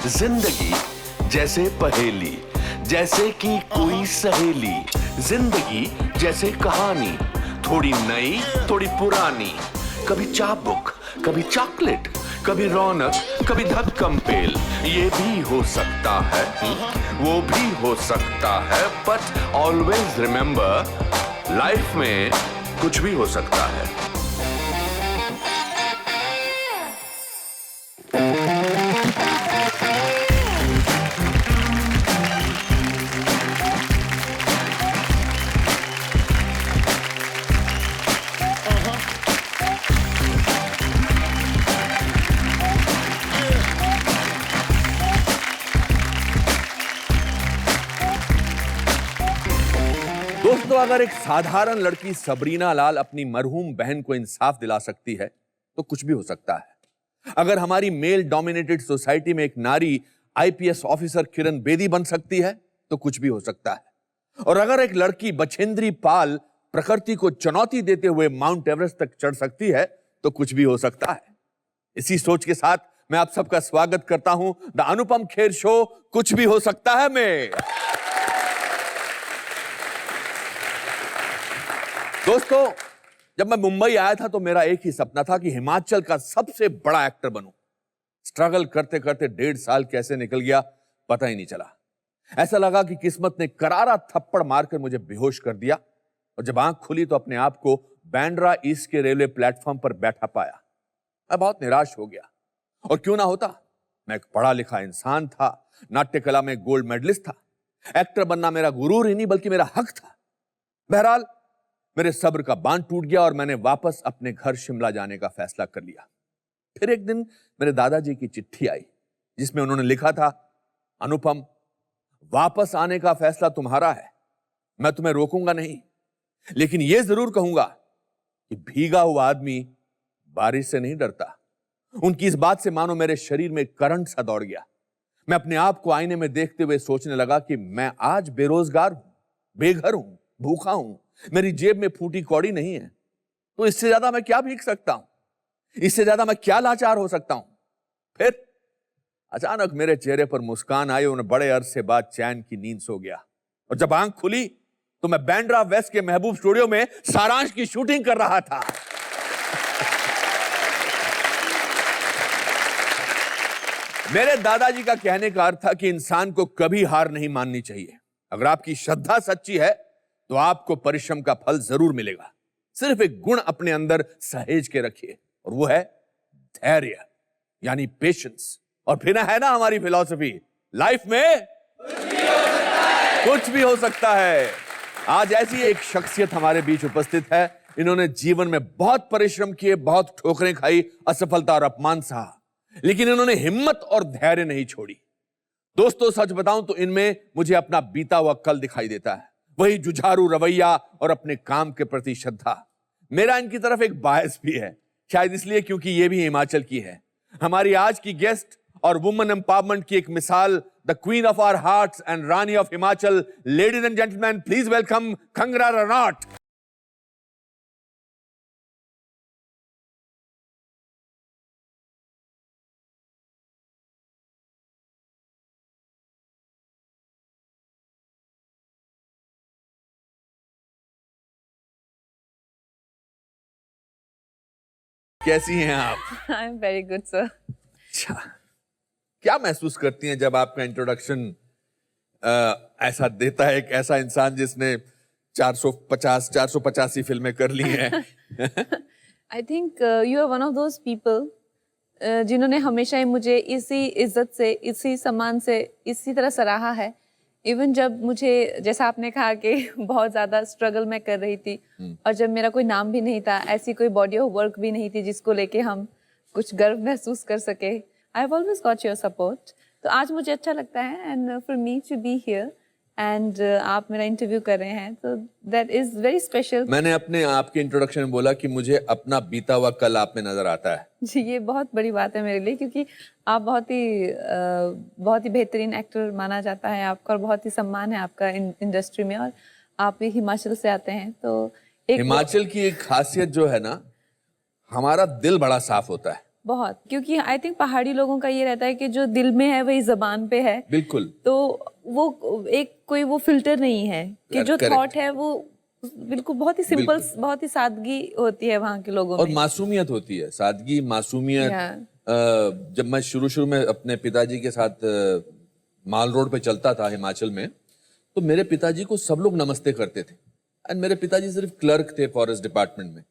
जिंदगी जैसे पहेली, जैसे कि कोई सहेली। जिंदगी जैसे कहानी, थोड़ी नई थोड़ी पुरानी। कभी चाबुक, कभी चॉकलेट, कभी रौनक, कभी धक्कम पेल। ये भी हो सकता है, वो भी हो सकता है, बट ऑलवेज रिमेंबर, लाइफ में कुछ भी हो सकता है। दोस्तों, अगर एक साधारण लड़की सबरीना लाल अपनी मरहूम बहन को इंसाफ दिला सकती है तो कुछ भी हो सकता है। अगर हमारी मेल डोमिनेटेड सोसाइटी में एक नारी आईपीएस ऑफिसर किरण बेदी बन सकती है तो कुछ भी हो सकता है। और अगर एक लड़की बछेंद्री पाल प्रकृति को चुनौती देते हुए माउंट एवरेस्ट तक चढ़ सकती है तो कुछ भी हो सकता है। इसी सोच के साथ मैं आप सबका स्वागत करता हूं द अनुपम खेर शो कुछ भी हो सकता है में। दोस्तों, जब मैं मुंबई आया था तो मेरा एक ही सपना था कि हिमाचल का सबसे बड़ा एक्टर बनूं। स्ट्रगल करते करते 1.5 साल कैसे निकल गया पता ही नहीं चला। ऐसा लगा कि किस्मत ने करारा थप्पड़ मारकर मुझे बेहोश कर दिया, और जब आंख खुली तो अपने आप को बांद्रा ईस्ट के रेलवे प्लेटफॉर्म पर बैठा पाया। मैं बहुत निराश हो गया, और क्यों ना होता। मैं एक पढ़ा लिखा इंसान था, नाट्य कला में गोल्ड मेडलिस्ट था। एक्टर बनना मेरा गुरूर ही नहीं बल्कि मेरा हक था। बहरहाल मेरे सब्र का बांध टूट गया और मैंने वापस अपने घर शिमला जाने का फैसला कर लिया। फिर एक दिन मेरे दादाजी की चिट्ठी आई जिसमें उन्होंने लिखा था, अनुपम, वापस आने का फैसला तुम्हारा है, मैं तुम्हें रोकूंगा नहीं, लेकिन यह जरूर कहूंगा कि भीगा हुआ आदमी बारिश से नहीं डरता। उनकी इस बात से मानो मेरे शरीर में करंट सा दौड़ गया। मैं अपने आप को आईने में देखते हुए सोचने लगा कि मैं आज बेरोजगार हूं, बेघर हूं, भूखा हूं, मेरी जेब में फूटी कौड़ी नहीं है, तो इससे ज्यादा मैं क्या भीग सकता हूं, इससे ज्यादा मैं क्या लाचार हो सकता हूं। फिर अचानक मेरे चेहरे पर मुस्कान आई और बड़े अरसे बाद चैन की नींद सो गया। और जब आंख खुली तो मैं बांद्रा वेस्ट के महबूब स्टूडियो में सारांश की शूटिंग कर रहा था। मेरे दादाजी का कहने का अर्थ था कि इंसान को कभी हार नहीं माननी चाहिए। अगर आपकी श्रद्धा सच्ची है तो आपको परिश्रम का फल जरूर मिलेगा। सिर्फ एक गुण अपने अंदर सहेज के रखिए, और वो है धैर्य, यानी पेशेंस। और फिर है ना हमारी फिलॉसफी, लाइफ में कुछ भी हो सकता है। आज ऐसी एक शख्सियत हमारे बीच उपस्थित है। इन्होंने जीवन में बहुत परिश्रम किए, बहुत ठोकरें खाई, असफलता और अपमान सहा, लेकिन इन्होंने हिम्मत और धैर्य नहीं छोड़ी। दोस्तों, सच बताऊं तो इनमें मुझे अपना बीता हुआ कल दिखाई देता है, वही जुझारू रवैया और अपने काम के प्रति श्रद्धा। मेरा इनकी तरफ एक बायस भी है, शायद इसलिए क्योंकि ये भी हिमाचल की है। हमारी आज की गेस्ट और वुमेन एम्पावरमेंट की एक मिसाल, the queen of our hearts and rani of Himachal, ladies and gentleman, please welcome Kangana Ranaut. कैसी हैं आप? I am very good sir. अच्छा, क्या महसूस करती हैं जब आपका इंट्रोडक्शन ऐसा देता है एक ऐसा इंसान जिसने 485 फिल्में कर ली हैं? I think you are one of those people जिन्होंने हमेशा ही मुझे इसी इज्जत से, इसी सम्मान से, इसी तरह सराहा है। इवन जब मुझे, जैसा आपने कहा कि बहुत ज़्यादा स्ट्रगल मैं कर रही थी, और जब मेरा कोई नाम भी नहीं था, ऐसी कोई बॉडी ऑफ वर्क भी नहीं थी जिसको लेके हम कुछ गर्व महसूस कर सके, I have always got your support. तो आज मुझे अच्छा लगता है and for me to be here and आप मेरा इंटरव्यू कर रहे हैं, तो दैट इज वेरी स्पेशल। मैंने अपने आपके इंट्रोडक्शन में बोला कि मुझे अपना बीता हुआ कल आप में नजर आता है। जी, ये बहुत बड़ी बात है मेरे लिए, क्योंकि आप बहुत ही बेहतरीन एक्टर माना जाता है आपका, और बहुत ही सम्मान है आपका इंडस्ट्री में, और आप भी हिमाचल से आते हैं। तो एक हिमाचल की एक खासियत जो है ना, हमारा दिल बड़ा साफ होता है। बहुत, क्योंकि आई थिंक पहाड़ी लोगों का ये रहता है कि जो दिल में है वही जबान पे है। बिल्कुल। तो वो एक कोई वो फिल्टर नहीं है कि जो Correct. थॉट है वो बिल्कुल बहुत ही सिंपल, बहुत ही सादगी होती है वहाँ के लोगों और में। मासूमियत होती है, सादगी, मासूमियत। जब मैं शुरू में अपने पिताजी के साथ माल रोड पे चलता था हिमाचल में, तो मेरे पिताजी को सब लोग नमस्ते करते थे। एंड मेरे पिताजी सिर्फ क्लर्क थे फॉरेस्ट डिपार्टमेंट में।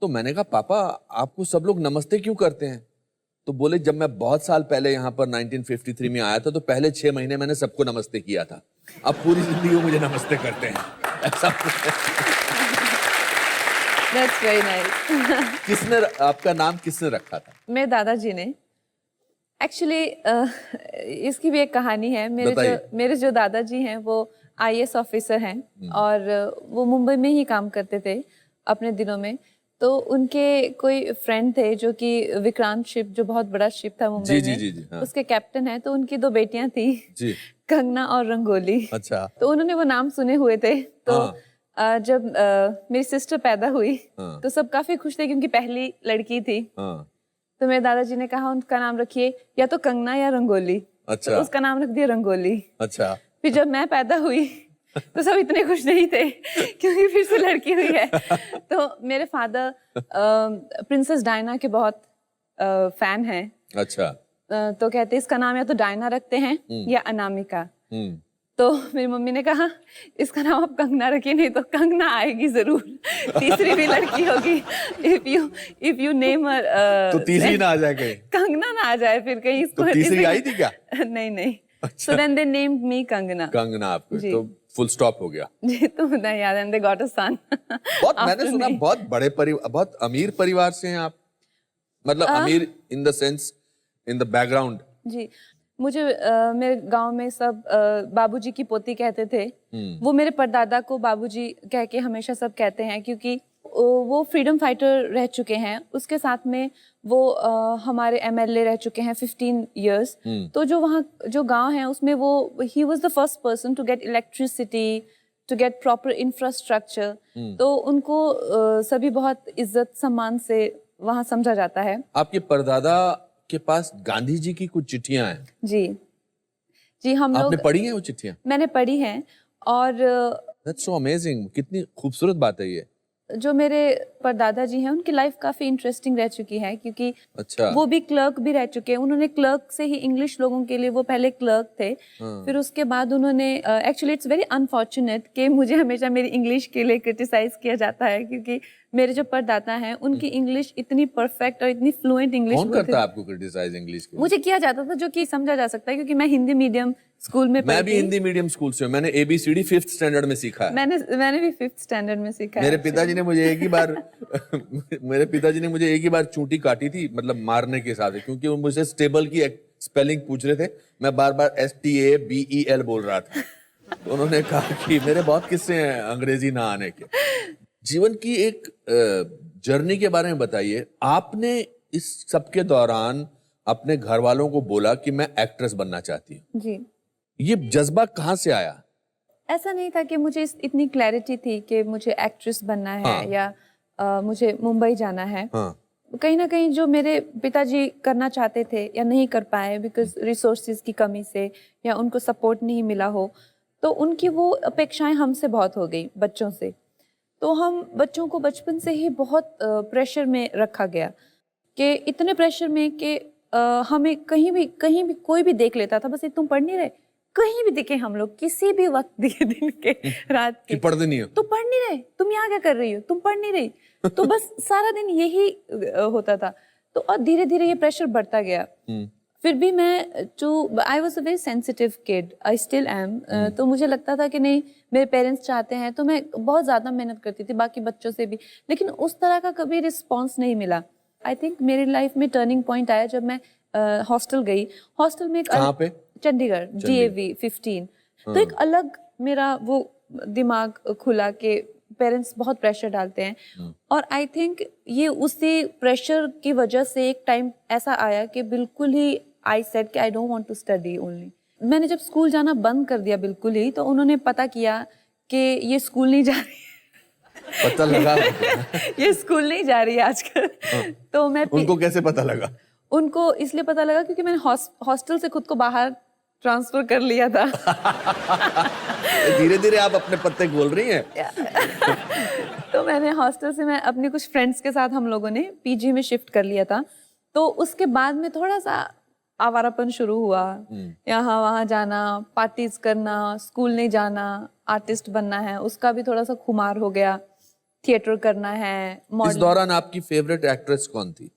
तो मैंने कहा, पापा आपको सब लोग नमस्ते क्यों करते हैं? तो बोले, जब मैं बहुत साल पहले यहाँ पर 1953 में आया था तो पहले 6 महीने मैंने सबको नमस्ते किया था, अब पूरी जिंदगी वो मुझे नमस्ते करते हैं। ऐसा That's very nice. किसने आपका नाम किसने रखा था? मेरे दादाजी ने। एक्चुअली इसकी भी एक कहानी है। मेरे जो दादाजी हैं वो IAS ऑफिसर हैं और वो मुंबई में ही काम करते थे अपने दिनों में। तो उनके कोई फ्रेंड थे जो कि विक्रांत शिप, जो बहुत बड़ा शिप था मुंबई में, जी, हाँ। उसके कैप्टन है। तो उनकी 2 बेटियां थी जी। कंगना और रंगोली। अच्छा। तो उन्होंने वो नाम सुने हुए थे। तो हाँ। जब मेरी सिस्टर पैदा हुई हाँ। तो सब काफी खुश थे क्योंकि पहली लड़की थी। हाँ। तो मेरे दादाजी ने कहा उनका नाम रखिए या तो कंगना या रंगोली। अच्छा। तो उसका नाम रख दिया रंगोली। अच्छा। फिर जब मैं पैदा हुई तो सब इतने खुश नहीं थे क्योंकि फिर से लड़की हुई है। तो मेरे फादर प्रिंसेस डायना के बहुत फैन हैं। अच्छा। तो कहते इसका नाम या तो डायना रखते हैं या अनामिका। तो मेरी मम्मी ने कहा इसका नाम आप कंगना रखिए, नहीं तो कंगना आएगी जरूर, तीसरी भी लड़की होगी। इफ यू नेम तो तीसरी ना आ जाए कहीं, कंगना ना आ जाए फिर कहीं। इसको तो तीसरी आई थी क्या? नहीं। So then they named me Kangana. Kangana आपको, तो फुल स्टॉप हो गया। जी, तो मुझे याद है, they got a son। बहुत मैंने सुना बहुत बड़े परिवार, बहुत अमीर परिवार से हैं आप, मतलब अमीर in the sense in the background. जी, मुझे मेरे गांव में सब बाबूजी की पोती कहते थे। वो मेरे परदादा को बाबूजी कह के हमेशा सब कहते हैं क्योंकि वो फ्रीडम फाइटर रह चुके हैं। उसके साथ में वो हमारे MLA रह चुके हैं 15 इयर्स। तो जो वहाँ जो गांव है उसमें वो ही was the first person to get electricity, to get proper infrastructure. तो उनको सभी बहुत इज्जत सम्मान से वहाँ समझा जाता है। आपके परदादा के पास गांधी जी की कुछ चिट्ठियां हैं? जी, हम लोग। आपने पढ़ी हैं वो चिट्ठियां? मैंने पढ़ी हैं और That's so amazing, कितनी खूबसूरत बात है ये। जो मेरे परदादा जी हैं उनकी लाइफ काफी इंटरेस्टिंग रह चुकी है क्योंकि अच्छा। वो भी क्लर्क भी रह चुके हैं। उन्होंने क्लर्क से ही इंग्लिश लोगों के लिए, वो पहले क्लर्क थे। फिर उसके बाद उन्होंने एक्चुअली इट्स वेरी अनफॉर्चुनेट कि मुझे हमेशा मेरी इंग्लिश के लिए क्रिटिसाइज किया जाता है क्योंकि मेरे जो परदादा हैं उनकी इंग्लिश इतनी परफेक्ट और इतनी फ्लुएंट इंग्लिश। कौन करता है आपको क्रिटिसाइज इंग्लिश के? मुझे किया जाता था, जो कि समझा जा सकता है क्योंकि मैं हिंदी मीडियम स्कूल में मैं भी हिंदी मीडियम स्कूल से हूँ। मैंने ABCD 5th स्टैंडर्ड में सीखा है। मैंने भी 5th स्टैंडर्ड में सीखा है। मेरे पिताजी ने मुझे एक ही बार चूंटी काटी थी, मतलब मारने के हिसाब से, क्योंकि वो मुझसे स्टेबल की स्पेलिंग पूछ रहे थे। मैं बार बार STABEL बोल रहा था। तो उन्होंने कहा कि मेरे बहुत किस्से हैं अंग्रेजी ना आने के। जीवन की एक जर्नी के बारे में बताइए। आपने इस सबके दौरान अपने घर वालों को बोला कि मैं एक्ट्रेस बनना चाहती हूँ। जी। ये जज्बा कहाँ से आया? ऐसा नहीं था कि मुझे इतनी क्लैरिटी थी कि मुझे एक्ट्रेस बनना है या मुझे मुंबई जाना है। कहीं ना कहीं जो मेरे पिताजी करना चाहते थे या नहीं कर पाए बिकॉज रिसोर्सेज की कमी से या उनको सपोर्ट नहीं मिला हो, तो उनकी वो अपेक्षाएं हमसे बहुत हो गई बच्चों से। तो हम बच्चों को बचपन से ही बहुत प्रेशर में रखा गया कि इतने प्रेशर में कि हमें कहीं भी कोई भी देख लेता था, बस तुम पढ़ नहीं रहे, कहीं भी दिखे हम लोग किसी भी वक्त दिखे, दिन के रात के, पढ़ नहीं हो, तो पढ़ नहीं रहे, तुम यहाँ क्या कर रही हो, तुम पढ़ नहीं रही। तो बस सारा दिन यही होता था। तो और धीरे धीरे ये प्रेशर बढ़ता गया। फिर भी मैं I was a very sensitive kid, I still am. तो मुझे लगता था कि नहीं, मेरे पेरेंट्स चाहते हैं, तो मैं बहुत ज्यादा मेहनत करती थी बाकी बच्चों से भी, लेकिन उस तरह का कभी रिस्पॉन्स नहीं मिला। आई थिंक मेरी लाइफ में टर्निंग पॉइंट आया जब मैं हॉस्टल गई। हॉस्टल में कहाँ पे? चंडीगढ़, DAV 15। तो एक अलग मेरा वो दिमाग खुला कि पेरेंट्स बहुत प्रेशर डालते हैं। और आई थिंक ये उसी प्रेशर की वजह से एक टाइम ऐसा आया कि बिल्कुल ही आई सेड कि I don't want to study only. मैंने जब स्कूल जाना बंद कर दिया बिल्कुल ही, तो उन्होंने पता किया कि ये स्कूल नहीं जा रही। पता लगा ये स्कूल नहीं जा रही है आजकल। तो मैं उनको कैसे पता लगा? उनको इसलिए पता लगा क्योंकि मैंने हॉस्टल से खुद को बाहर ट्रांसफर कर लिया था। धीरे धीरे आप अपने पत्ते खोल रही हैं। तो मैंने हॉस्टल से मैं अपने कुछ फ्रेंड्स के साथ हम लोगों ने पीजी में शिफ्ट कर लिया था। तो उसके बाद में थोड़ा सा आवारापन शुरू हुआ, यहाँ वहाँ जाना, पार्टीज करना, स्कूल नहीं जाना, आर्टिस्ट बनना है उसका भी थोड़ा सा खुमार हो गया, थिएटर करना है। इस दौरान आपकी फेवरेट एक्ट्रेस कौन थी?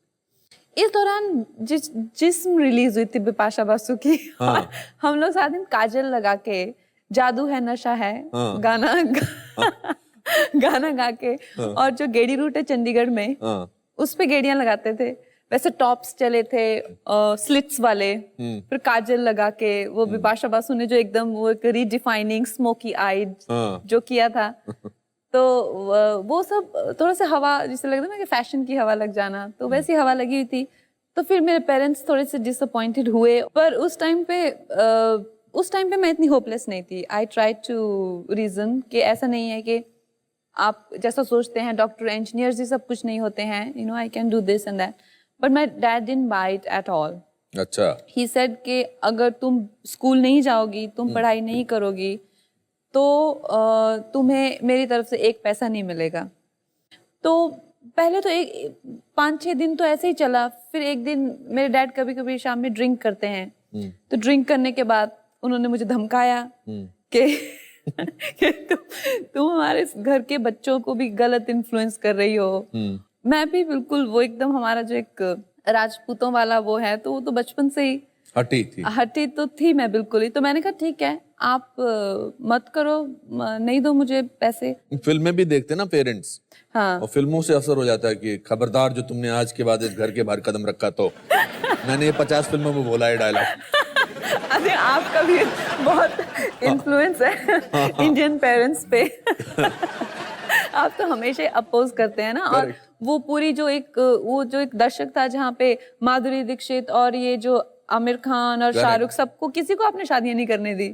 इस दौरान जिस्म रिलीज हुई थी बिपाशा बासु की। हाँ। हम लोग साथ दिन काजल लगा के जादू है नशा है हाँ। गाना गा के और जो गेड़ी रूट है चंडीगढ़ में उस पे गेड़ियां लगाते थे। वैसे टॉप्स चले थे स्लिट्स वाले, फिर काजल लगा के वो बिपाशा बासु ने जो एकदम वो एक रीडिफाइनिंग स्मोकी आईड जो किया था। तो वो सब थोड़ा सा हवा जिसे लगता है ना कि फैशन की हवा लग जाना, तो वैसी हवा लगी हुई थी। तो फिर मेरे पेरेंट्स थोड़े से डिसअपॉइंटेड हुए, पर उस टाइम पे मैं इतनी होपलेस नहीं थी। आई ट्राई टू रीजन कि ऐसा नहीं है कि आप जैसा सोचते हैं डॉक्टर इंजीनियर्स ही सब कुछ नहीं होते हैं, you know I can do this and that. But my dad didn't buy it at all. अच्छा। ही सेड कि अगर तुम स्कूल नहीं जाओगी, तुम पढ़ाई नहीं करोगी तो तुम्हें मेरी तरफ से एक पैसा नहीं मिलेगा। तो पहले तो 5-6 दिन तो ऐसे ही चला। फिर एक दिन मेरे डैड कभी कभी शाम में ड्रिंक करते हैं, तो ड्रिंक करने के बाद उन्होंने मुझे धमकाया कि तुम हमारे घर के बच्चों को भी गलत इन्फ्लुएंस कर रही हो। मैं भी बिल्कुल वो एकदम हमारा जो एक राजपूतों वाला वो है, तो वो तो बचपन से ही हटी तो थी मैं बिल्कुल ही। तो मैंने कहा ठीक है आप मत करो, नहीं दो मुझे पैसे। फिल्में भी देखते ना पेरेंट्स, हाँ, और फिल्मों से असर हो जाता है कि खबरदार जो तुमने आज के बाद इस घर के बाहर कदम रखा तो। मैंने ये 50 फिल्मों में बोला है डायलॉग। अरे आपका भी बहुत इन्फ्लुएंस है इंडियन पेरेंट्स पे। आप तो हमेशा अपोज करते हैं ना। और वो पूरी जो एक दर्शक था जहाँ पे माधुरी दीक्षित और ये जो आमिर खान और शाहरुख, सबको किसी को आपने शादियां नहीं करने दी।